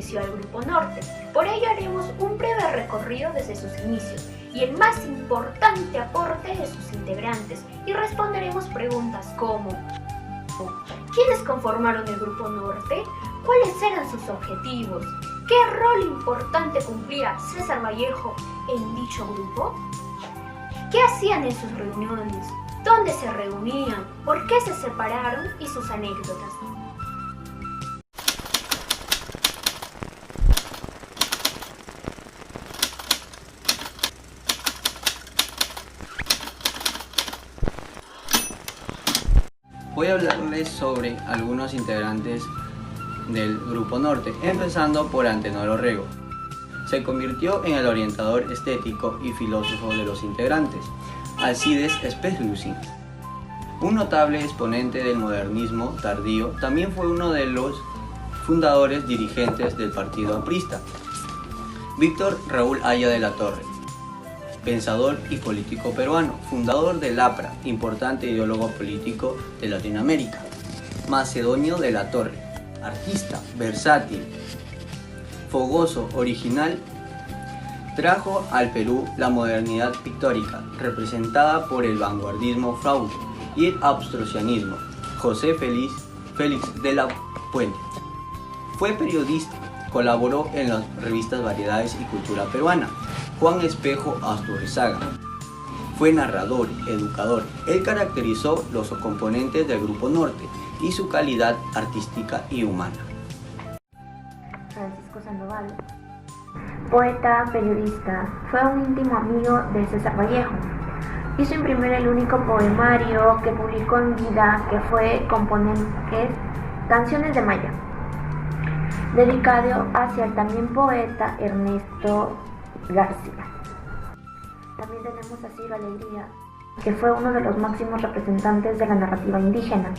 inició el Grupo Norte. Por ello haremos un breve recorrido desde sus inicios y el más importante aporte de sus integrantes y responderemos preguntas como: ¿quiénes conformaron el Grupo Norte? ¿Cuáles eran sus objetivos? ¿Qué rol importante cumplía César Vallejo en dicho grupo? ¿Qué hacían en sus reuniones? ¿Dónde se reunían? ¿Por qué se separaron? Y sus anécdotas. Voy a hablarles sobre algunos integrantes del Grupo Norte, empezando por Antenor Orrego. Se convirtió en el orientador estético y filósofo de los integrantes. Alcides Espeslucin, un notable exponente del modernismo tardío, también fue uno de los fundadores dirigentes del partido aprista. Víctor Raúl Haya de la Torre, pensador y político peruano, fundador del APRA, importante ideólogo político de Latinoamérica. Macedonio de la Torre, artista, versátil, fogoso, original, trajo al Perú la modernidad pictórica, representada por el vanguardismo Fraile y el abstraccionismo. José Félix de la Puente. Fue periodista, colaboró en las revistas Variedades y Cultura Peruana. Juan Espejo Asturrizaga. Fue narrador, educador. Él caracterizó los componentes del Grupo Norte y su calidad artística y humana. Francisco Sandoval, poeta, periodista, fue un íntimo amigo de César Vallejo. Hizo imprimir el único poemario que publicó en vida, que fue Canciones de Maya, dedicado hacia el también poeta Ernesto García. También tenemos a Ciro Alegría, que fue uno de los máximos representantes de la narrativa indígena.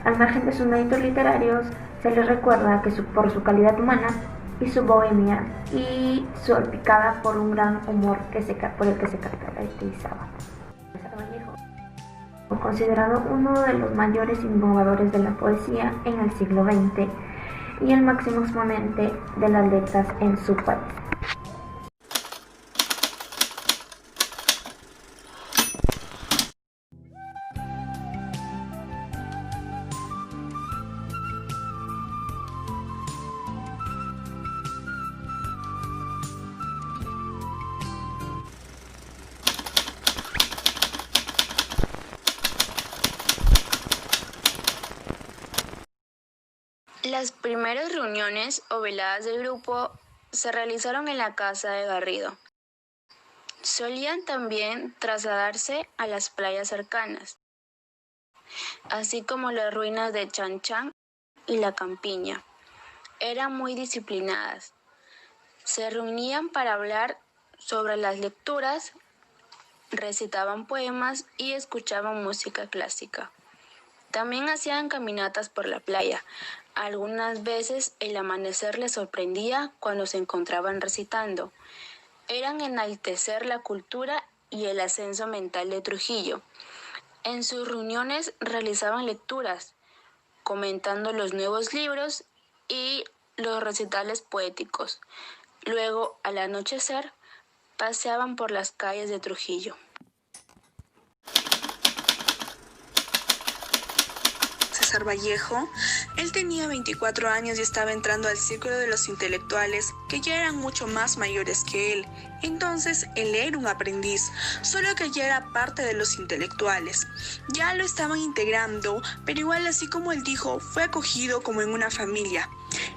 Al margen de sus méritos literarios, se le recuerda que por su calidad humana y su bohemia y salpicada por un gran humor por el que se caracterizaba. César Vallejo, considerado uno de los mayores innovadores de la poesía en el siglo XX y el máximo exponente de las letras en su país. Las primeras reuniones o veladas del grupo se realizaron en la casa de Garrido. Solían también trasladarse a las playas cercanas, así como las ruinas de Chan y La Campiña. Eran muy disciplinadas. Se reunían para hablar sobre las lecturas, recitaban poemas y escuchaban música clásica. También hacían caminatas por la playa. Algunas veces el amanecer les sorprendía cuando se encontraban recitando. Eran enaltecer la cultura y el ascenso mental de Trujillo. En sus reuniones realizaban lecturas, comentando los nuevos libros y los recitales poéticos. Luego, al anochecer, paseaban por las calles de Trujillo. César Vallejo, él tenía 24 años y estaba entrando al círculo de los intelectuales que ya eran mucho más mayores que él. Entonces él era un aprendiz, solo que ya era parte de los intelectuales. Ya lo estaban integrando, pero igual, así como él dijo, fue acogido como en una familia.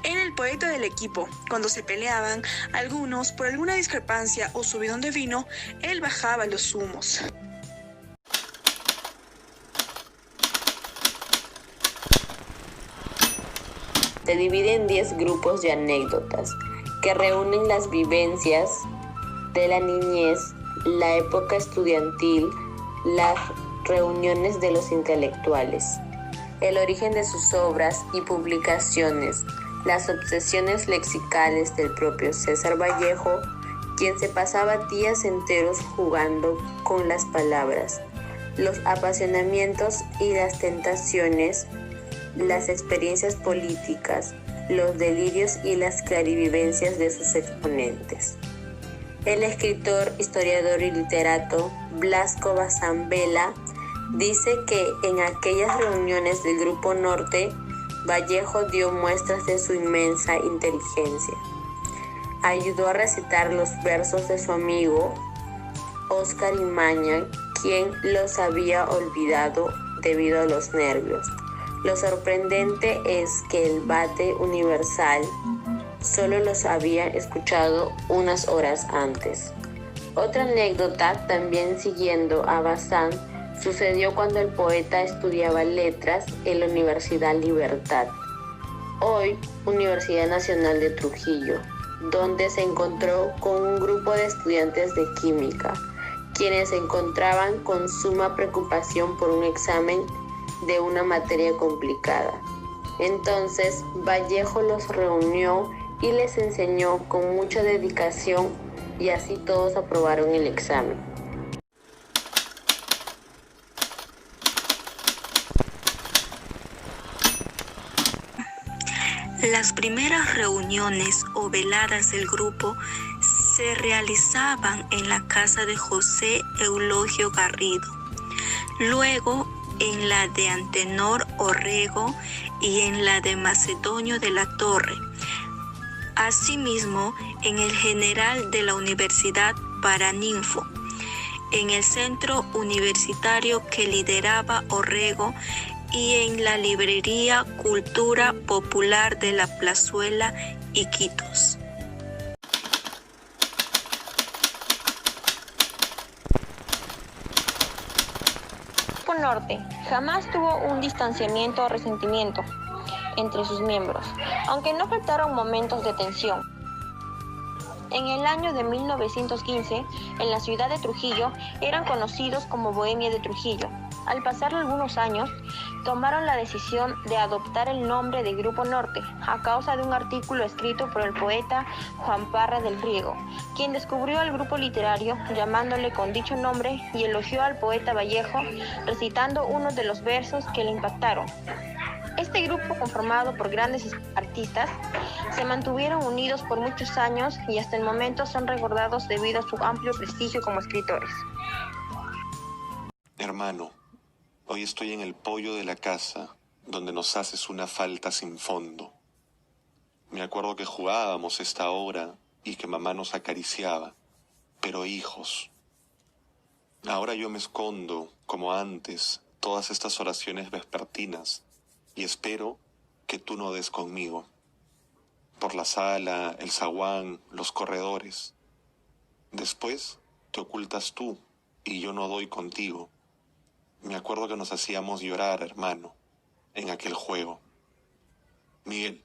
Era el poeta del equipo. Cuando se peleaban algunos por alguna discrepancia o subidón de vino, él bajaba los humos. Se divide en 10 grupos de anécdotas que reúnen las vivencias de la niñez, la época estudiantil, las reuniones de los intelectuales, el origen de sus obras y publicaciones, las obsesiones lexicales del propio César Vallejo, quien se pasaba días enteros jugando con las palabras, los apasionamientos y las tentaciones, las experiencias políticas, los delirios y las clarividencias de sus exponentes. El escritor, historiador y literato Blasco Bazán Vela dice que en aquellas reuniones del Grupo Norte, Vallejo dio muestras de su inmensa inteligencia. Ayudó a recitar los versos de su amigo Óscar Imaña, quien los había olvidado debido a los nervios. Lo sorprendente es que el bate universal solo los había escuchado unas horas antes. Otra anécdota, también siguiendo a Bazán, sucedió cuando el poeta estudiaba letras en la Universidad Libertad, hoy Universidad Nacional de Trujillo, donde se encontró con un grupo de estudiantes de química, quienes se encontraban con suma preocupación por un examen de una materia complicada. Entonces Vallejo los reunió y les enseñó con mucha dedicación, y así todos aprobaron el examen. Las primeras reuniones o veladas del grupo se realizaban en la casa de José Eulogio Garrido, luego en la de Antenor Orrego y en la de Macedonio de la Torre. Asimismo, en el General de la Universidad Paraninfo, en el centro universitario que lideraba Orrego y en la librería Cultura Popular de la Plazuela Iquitos. El Grupo Norte jamás tuvo un distanciamiento o resentimiento entre sus miembros, aunque no faltaron momentos de tensión. En el año de 1915, en la ciudad de Trujillo, eran conocidos como Bohemia de Trujillo. Al pasar algunos años, tomaron la decisión de adoptar el nombre de Grupo Norte a causa de un artículo escrito por el poeta Juan Parra del Riego, quien descubrió al grupo literario llamándole con dicho nombre y elogió al poeta Vallejo recitando uno de los versos que le impactaron. Este grupo, conformado por grandes artistas, se mantuvieron unidos por muchos años y hasta el momento son recordados debido a su amplio prestigio como escritores. Hermano, hoy estoy en el poyo de la casa, donde nos haces una falta sin fondo. Me acuerdo que jugábamos esta hora y que mamá nos acariciaba, pero hijos. Ahora yo me escondo, como antes, todas estas oraciones vespertinas, y espero que tú no des conmigo. Por la sala, el zaguán, los corredores. Después te ocultas tú y yo no doy contigo. Me acuerdo que nos hacíamos llorar, hermano, en aquel juego. Miguel,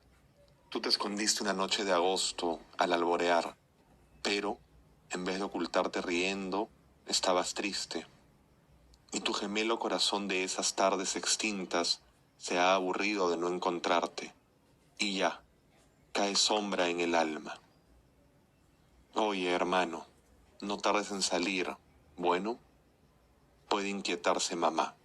tú te escondiste una noche de agosto al alborear, pero en vez de ocultarte riendo, estabas triste. Y tu gemelo corazón de esas tardes extintas se ha aburrido de no encontrarte, y ya, cae sombra en el alma. Oye, hermano, no tardes en salir, bueno, puede inquietarse mamá.